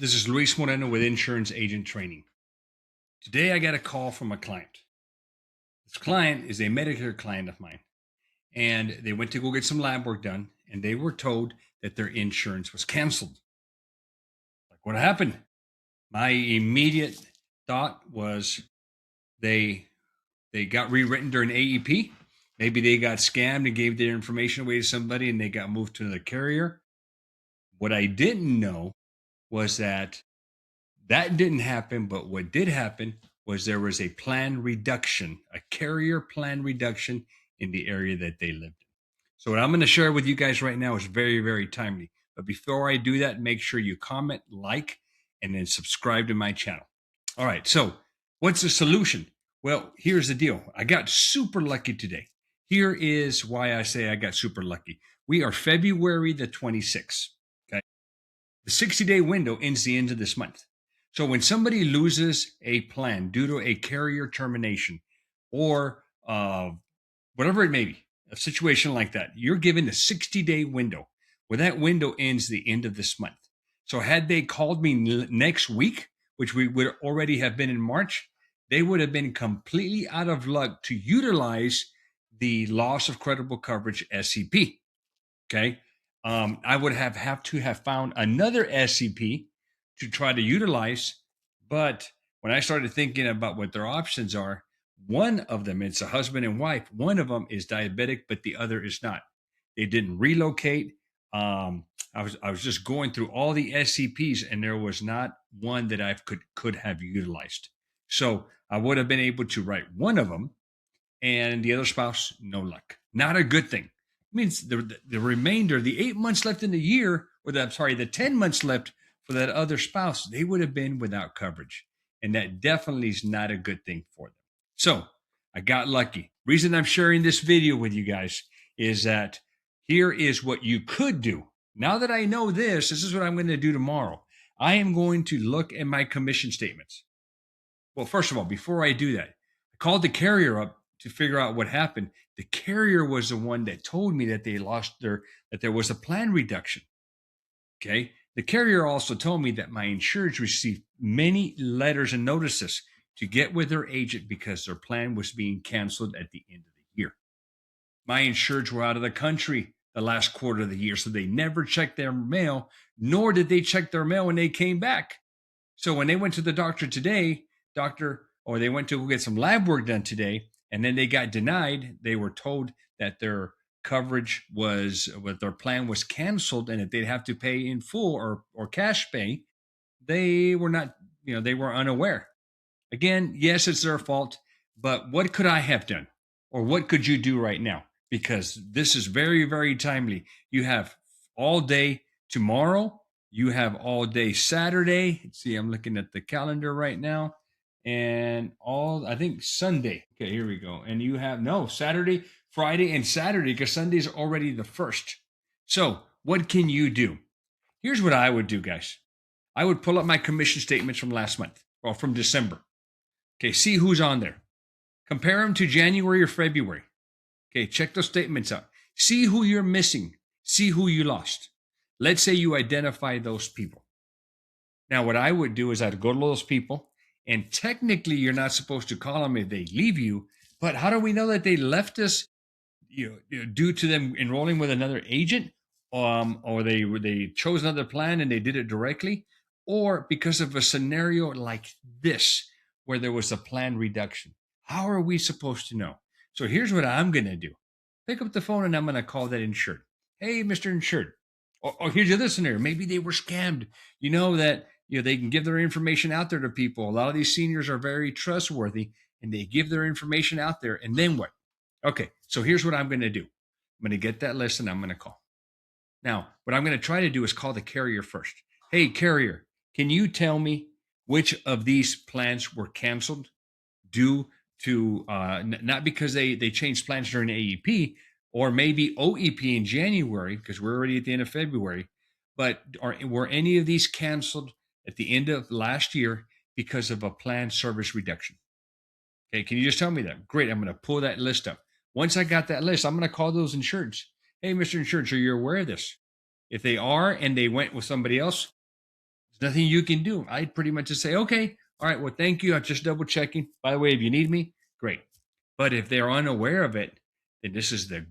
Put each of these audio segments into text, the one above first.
This is Luis Moreno with Insurance Agent Training. Today I got a call from a client. This client is a Medicare client of mine, and they went to go get some lab work done, and they were told that their insurance was canceled. Like, what happened? My immediate thought was they got rewritten during AEP. Maybe they got scammed and gave their information away to somebody, and they got moved to another carrier. What I didn't know was that didn't happen, but what did happen was there was a plan reduction, a carrier plan reduction in the area that they lived in. So what I'm going to share with you guys right now is very, very timely. But before I do that, make sure you comment, like, and then subscribe to my channel. All right, so what's the solution? Well, here's the deal. I got super lucky today. Here is why I say I got super lucky. We are February the 26th. Okay. The 60-day window ends the end of this month. So when somebody loses a plan due to a carrier termination or whatever it may be, a situation like that, you're given a 60-day window. Well, that window ends the end of this month. So had they called me next week, which we would already have been in March, they would have been completely out of luck to utilize the loss of creditable coverage SEP. Okay. I would have to have found another SEP to try to utilize. But when I started thinking about what their options are, one of them, it's a husband and wife. One of them is diabetic, but the other is not. They didn't relocate. I was just going through all the SCPs, and there was not one that I could have utilized. So I would have been able to write one of them, and the other spouse, no luck. Not a good thing. It means the remainder, the 8 months left in the year, or the 10 months left for that other spouse, they would have been without coverage. And that definitely is not a good thing for them. So I got lucky. Reason I'm sharing this video with you guys is that here is what you could do. Now that I know this is what I'm going to do tomorrow. I am going to look at my commission statements. Well, first of all, before I do that, I called the carrier up to figure out what happened. The carrier was the one that told me that that there was a plan reduction. Okay. The carrier also told me that my insureds received many letters and notices to get with their agent because their plan was being canceled at the end of the year. My insureds were out of the country the last quarter of the year, so they never checked their mail, nor did they check their mail when they came back. So when they went to the doctor today, or they went to go get some lab work done today, and then they got denied, they were told that their coverage their plan was canceled and that they'd have to pay in full or cash pay. They were not, they were unaware. Again, yes, it's their fault, but what could I have done? Or what could you do right now? Because this is very, very timely. You have all day tomorrow. You have all day Saturday. See, I'm looking at the calendar right now. And I think Sunday. Okay, here we go. And you have, Saturday, Friday, and Saturday, because Sunday is already the 1st. So what can you do? Here's what I would do, guys. I would pull up my commission statements from last month or from December. Okay, see who's on there. Compare them to January or February. Okay, check those statements out. See who you're missing. See who you lost. Let's say you identify those people. Now, what I would do is I'd go to those people, and technically you're not supposed to call them if they leave you, but how do we know that they left us due to them enrolling with another agent, or they chose another plan and they did it directly, or because of a scenario like this where there was a plan reduction? How are we supposed to know? So here's what I'm going to do. Pick up the phone and I'm going to call that insured. Hey, Mr. Insured. Or here's the other scenario. Maybe they were scammed. You know that they can give their information out there to people. A lot of these seniors are very trustworthy, and they give their information out there. And then what? Okay, so here's what I'm going to do. I'm going to get that list and I'm going to call. Now, what I'm going to try to do is call the carrier first. Hey, carrier, can you tell me which of these plans were canceled due to not because they changed plans during AEP, or maybe OEP in January, because we're already at the end of February, but were any of these canceled at the end of last year because of a planned service reduction? Okay, can you just tell me that? Great, I'm going to pull that list up. Once I got that list, I'm going to call those insureds. Hey, Mr. Insurance, are you aware of this? If they are and they went with somebody else, Nothing you can do. I'd pretty much just say, okay, all right, well, thank you. I'm just double checking. By the way, if you need me, great. But if they're unaware of it, then this is the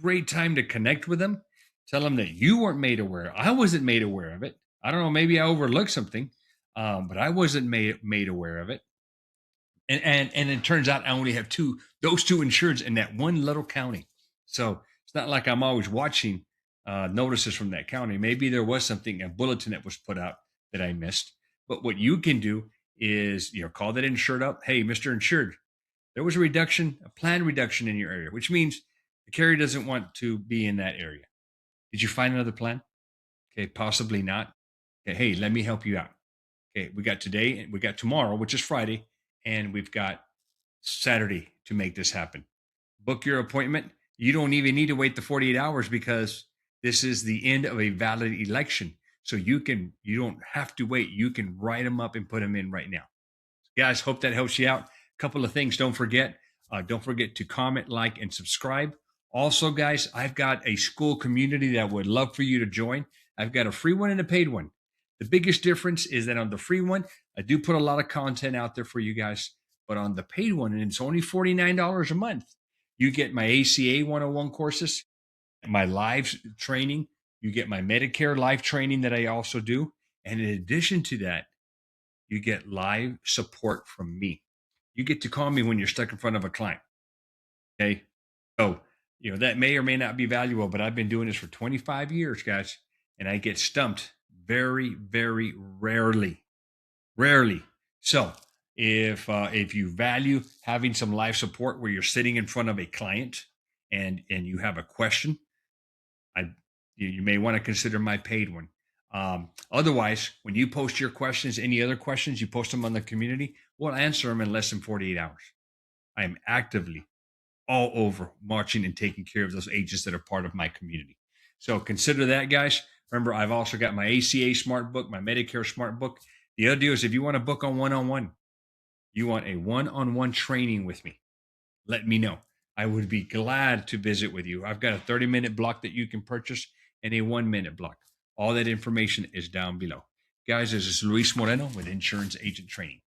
great time to connect with them. Tell them that you weren't made aware. I wasn't made aware of it. I don't know. Maybe I overlooked something, but I wasn't made aware of it. And it turns out I only have those two insureds in that one little county. So it's not like I'm always watching notices from that county. Maybe there was something, a bulletin that was put out that I missed. But what you can do is, call that insured up. Hey, Mr. Insured, there was a planned reduction in your area, which means the carrier doesn't want to be in that area. Did you find another plan? Okay, possibly not. Okay, hey, let me help you out. Okay, we got today and we got tomorrow, which is Friday, and we've got Saturday to make this happen. Book your appointment. You don't even need to wait the 48 hours because this is the end of a valid election. So you don't have to wait. You can write them up and put them in right now. Guys, hope that helps you out. A couple of things. Don't forget to comment, like, and subscribe. Also, guys, I've got a school community that I would love for you to join. I've got a free one and a paid one. The biggest difference is that on the free one, I do put a lot of content out there for you guys. But on the paid one, and it's only $49 a month, you get my ACA 101 courses, my live training. You get my Medicare live training that I also do. And in addition to that, you get live support from me. You get to call me when you're stuck in front of a client. Okay. So, that may or may not be valuable, but I've been doing this for 25 years, guys, and I get stumped very, very rarely. Rarely. So if you value having some live support where you're sitting in front of a client and you have a question, you may want to consider my paid one. Otherwise, when you post your questions, any other questions, you post them on the community, we'll answer them in less than 48 hours. I am actively all over marching and taking care of those agents that are part of my community. So consider that, guys. Remember, I've also got my ACA Smart Book, my Medicare Smart Book. The other deal is if you want to book on one-on-one, you want a one-on-one training with me, let me know. I would be glad to visit with you. I've got a 30-minute block that you can purchase and a 1-minute block. All that information is down below. Guys, this is Luis Moreno with Insurance Agent Training.